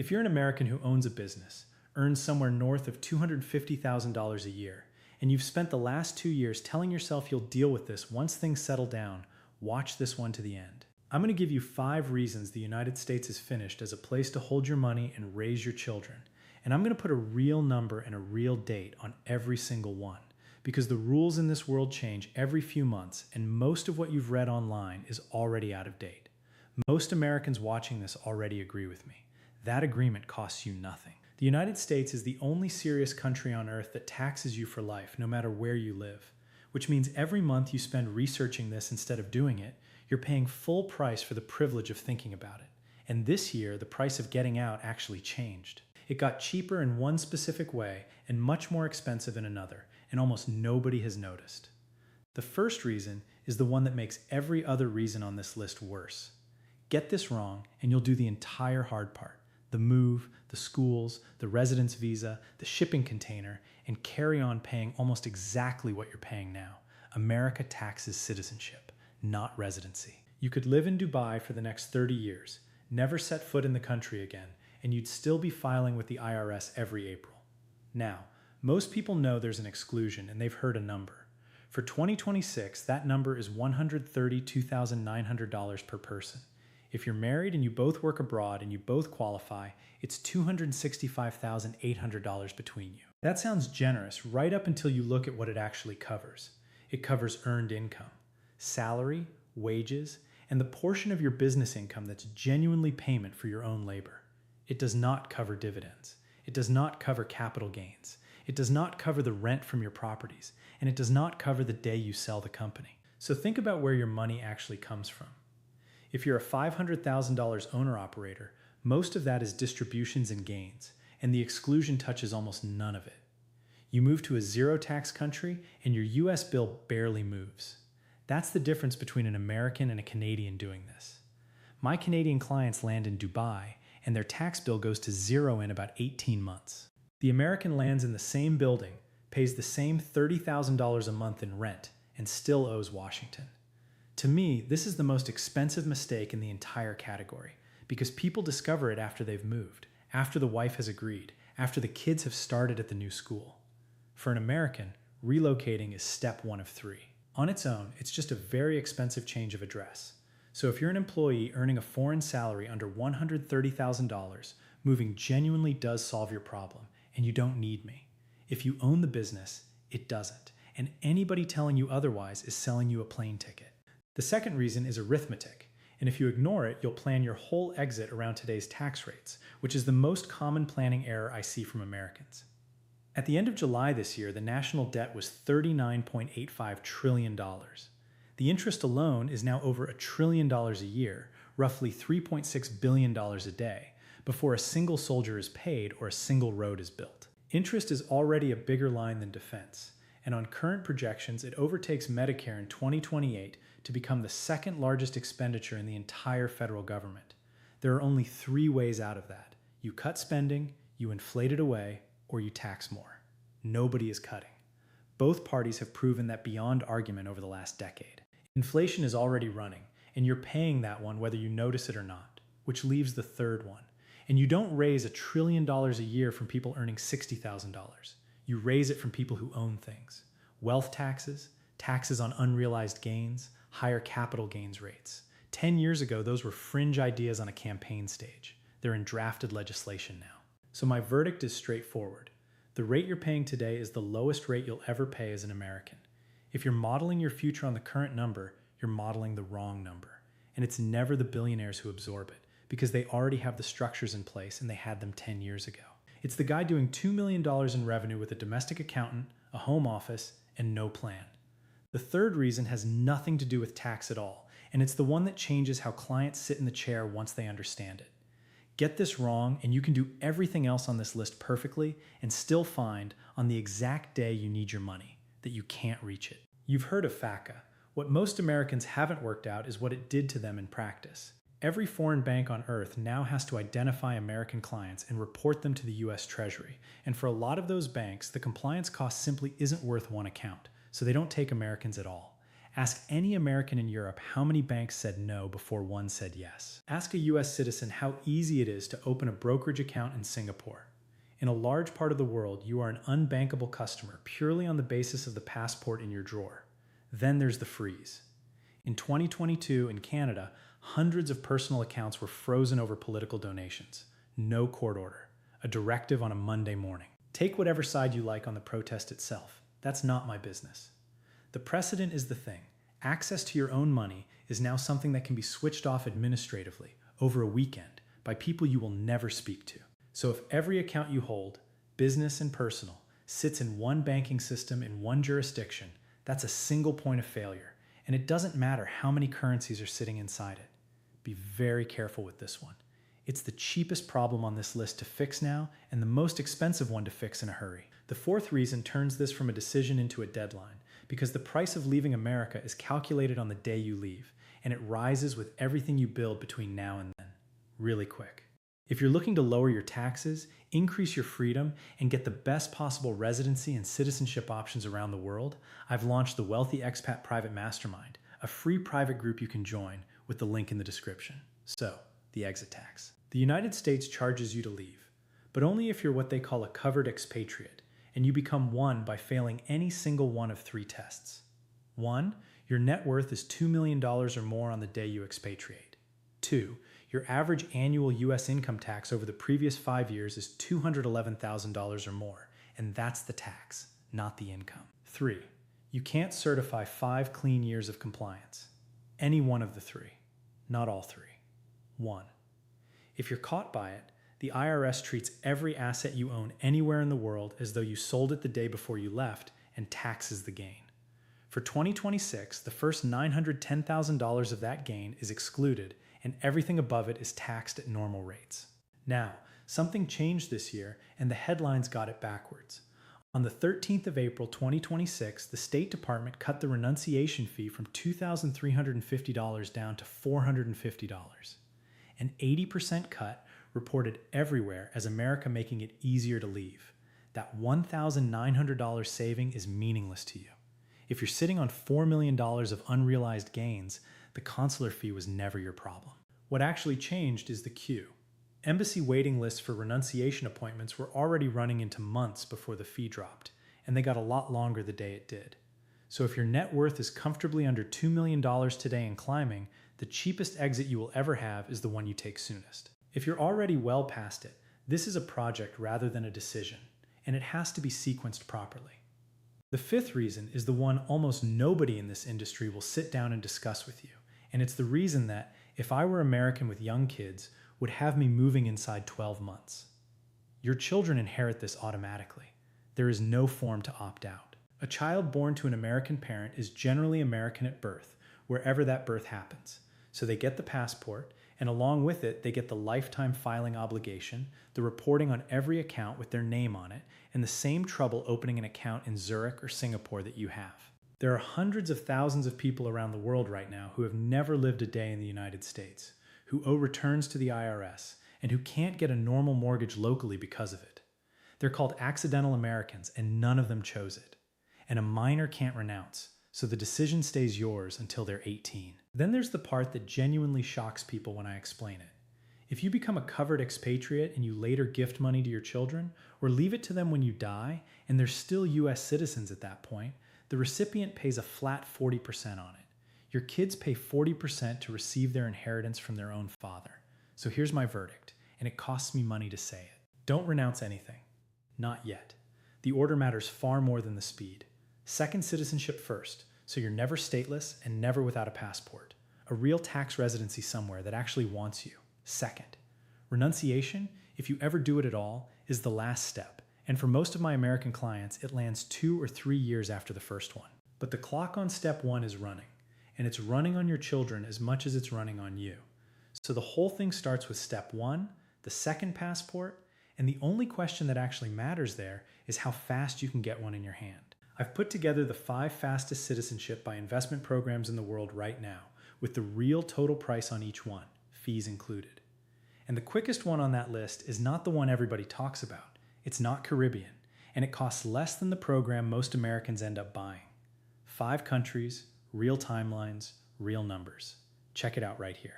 If you're an American who owns a business, earns somewhere north of $250,000 a year, and you've spent the last 2 years telling yourself you'll deal with this once things settle down, watch this one to the end. I'm going to give you 5 reasons the United States is finished as a place to hold your money and raise your children. And I'm going to put a real number and a real date on every single one, because the rules in this world change every few months, and most of what you've read online is already out of date. Most Americans watching this already agree with me. That agreement costs you nothing. The United States is the only serious country on earth that taxes you for life, no matter where you live, which means every month you spend researching this instead of doing it, you're paying full price for the privilege of thinking about it. And this year, the price of getting out actually changed. It got cheaper in one specific way and much more expensive in another, and almost nobody has noticed. The first reason is the one that makes every other reason on this list worse. Get this wrong, and you'll do the entire hard part: the move, the schools, the residence visa, the shipping container, and carry on paying almost exactly what you're paying now. America taxes citizenship, not residency. You could live in Dubai for the next 30 years, never set foot in the country again, and you'd still be filing with the IRS every April. Now, most people know there's an exclusion and they've heard a number. For 2026, that number is $132,900 per person. If you're married and you both work abroad and you both qualify, it's $265,800 between you. That sounds generous right up until you look at what it actually covers. It covers earned income, salary, wages, and the portion of your business income that's genuinely payment for your own labor. It does not cover dividends. It does not cover capital gains. It does not cover the rent from your properties, and it does not cover the day you sell the company. So think about where your money actually comes from. If you're a $500,000 owner-operator, most of that is distributions and gains, and the exclusion touches almost none of it. You move to a zero-tax country, and your US bill barely moves. That's the difference between an American and a Canadian doing this. My Canadian clients land in Dubai, and their tax bill goes to zero in about 18 months. The American lands in the same building, pays the same $30,000 a month in rent, and still owes Washington. To me, this is the most expensive mistake in the entire category, because people discover it after they've moved, after the wife has agreed, after the kids have started at the new school. For an American, relocating is step 1 of 3. On its own, it's just a very expensive change of address. So if you're an employee earning a foreign salary under $130,000, moving genuinely does solve your problem, and you don't need me. If you own the business, it doesn't, and anybody telling you otherwise is selling you a plane ticket. The second reason is arithmetic, and if you ignore it, you'll plan your whole exit around today's tax rates, which is the most common planning error I see from Americans. At the end of July this year, the national debt was $39.85 trillion. The interest alone is now over $1 trillion a year, roughly $3.6 billion a day, before a single soldier is paid or a single road is built. Interest is already a bigger line than defense, and on current projections, it overtakes Medicare in 2028 to become the second largest expenditure in the entire federal government. There are only 3 ways out of that. You cut spending, you inflate it away, or you tax more. Nobody is cutting. Both parties have proven that beyond argument over the last decade. Inflation is already running, and you're paying that one whether you notice it or not, which leaves the third one. And you don't raise $1 trillion a year from people earning $60,000. You raise it from people who own things. Wealth taxes, taxes on unrealized gains, higher capital gains rates. 10 years ago, those were fringe ideas on a campaign stage. They're in drafted legislation now. So my verdict is straightforward. The rate you're paying today is the lowest rate you'll ever pay as an American. If you're modeling your future on the current number, you're modeling the wrong number. And it's never the billionaires who absorb it, because they already have the structures in place and they had them 10 years ago. It's the guy doing $2 million in revenue with a domestic accountant, a home office, and no plan. The third reason has nothing to do with tax at all, and it's the one that changes how clients sit in the chair once they understand it. Get this wrong, and you can do everything else on this list perfectly and still find, on the exact day you need your money, that you can't reach it. You've heard of FATCA. What most Americans haven't worked out is what it did to them in practice. Every foreign bank on earth now has to identify American clients and report them to the US Treasury, and for a lot of those banks, the compliance cost simply isn't worth one account, so they don't take Americans at all. Ask any American in Europe how many banks said no before one said yes. Ask a US citizen how easy it is to open a brokerage account in Singapore. In a large part of the world, you are an unbankable customer purely on the basis of the passport in your drawer. Then there's the freeze. In 2022 in Canada, hundreds of personal accounts were frozen over political donations. No court order. A directive on a Monday morning. Take whatever side you like on the protest itself. That's not my business. The precedent is the thing. Access to your own money is now something that can be switched off administratively over a weekend by people you will never speak to. So if every account you hold, business and personal, sits in one banking system in one jurisdiction, that's a single point of failure, and it doesn't matter how many currencies are sitting inside it. Be very careful with this one. It's the cheapest problem on this list to fix now and the most expensive one to fix in a hurry. The fourth reason turns this from a decision into a deadline, because the price of leaving America is calculated on the day you leave, and it rises with everything you build between now and then, really quick. If you're looking to lower your taxes, increase your freedom, and get the best possible residency and citizenship options around the world, I've launched the Wealthy Expat Private Mastermind, a free private group you can join with the link in the description. So, the exit tax. The United States charges you to leave, but only if you're what they call a covered expatriate, and you become one by failing any single one of three tests. 1. Your net worth is $2 million or more on the day you expatriate. 2. Your average annual U.S. income tax over the previous 5 years is $211,000 or more, and that's the tax, not the income. 3. You can't certify 5 clean years of compliance. Any one of the three, not all three. 1. If you're caught by it, the IRS treats every asset you own anywhere in the world as though you sold it the day before you left and taxes the gain. For 2026, the first $910,000 of that gain is excluded and everything above it is taxed at normal rates. Now, something changed this year and the headlines got it backwards. On the 13th of April 2026, the State Department cut the renunciation fee from $2,350 down to $450. An 80% cut reported everywhere as America making it easier to leave. That $1,900 saving is meaningless to you. If you're sitting on $4 million of unrealized gains, the consular fee was never your problem. What actually changed is the queue. Embassy waiting lists for renunciation appointments were already running into months before the fee dropped, and they got a lot longer the day it did. So if your net worth is comfortably under $2 million today and climbing, the cheapest exit you will ever have is the one you take soonest. If you're already well past it, this is a project rather than a decision, and it has to be sequenced properly. The fifth reason is the one almost nobody in this industry will sit down and discuss with you, and it's the reason that, if I were American with young kids, would have me moving inside 12 months. Your children inherit this automatically. There is no form to opt out. A child born to an American parent is generally American at birth, wherever that birth happens. So they get the passport, and along with it, they get the lifetime filing obligation, the reporting on every account with their name on it, and the same trouble opening an account in Zurich or Singapore that you have. There are hundreds of thousands of people around the world right now who have never lived a day in the United States, who owe returns to the IRS, and who can't get a normal mortgage locally because of it. They're called accidental Americans, and none of them chose it. And a minor can't renounce, so the decision stays yours until they're 18. Then there's the part that genuinely shocks people when I explain it. If you become a covered expatriate and you later gift money to your children, or leave it to them when you die, and they're still US citizens at that point, the recipient pays a flat 40% on it. Your kids pay 40% to receive their inheritance from their own father. So here's my verdict, and it costs me money to say it. Don't renounce anything. Not yet. The order matters far more than the speed. Second, citizenship first, so you're never stateless and never without a passport. A real tax residency somewhere that actually wants you. Second, renunciation, if you ever do it at all, is the last step, and for most of my American clients, it lands 2 or 3 years after the first one. But the clock on step 1 is running, and it's running on your children as much as it's running on you. So the whole thing starts with step 1, the second passport, and the only question that actually matters there is how fast you can get one in your hand. I've put together the 5 fastest citizenship by investment programs in the world right now, with the real total price on each one, fees included. And the quickest one on that list is not the one everybody talks about. It's not Caribbean, and it costs less than the program most Americans end up buying. 5 countries, real timelines, real numbers. Check it out right here.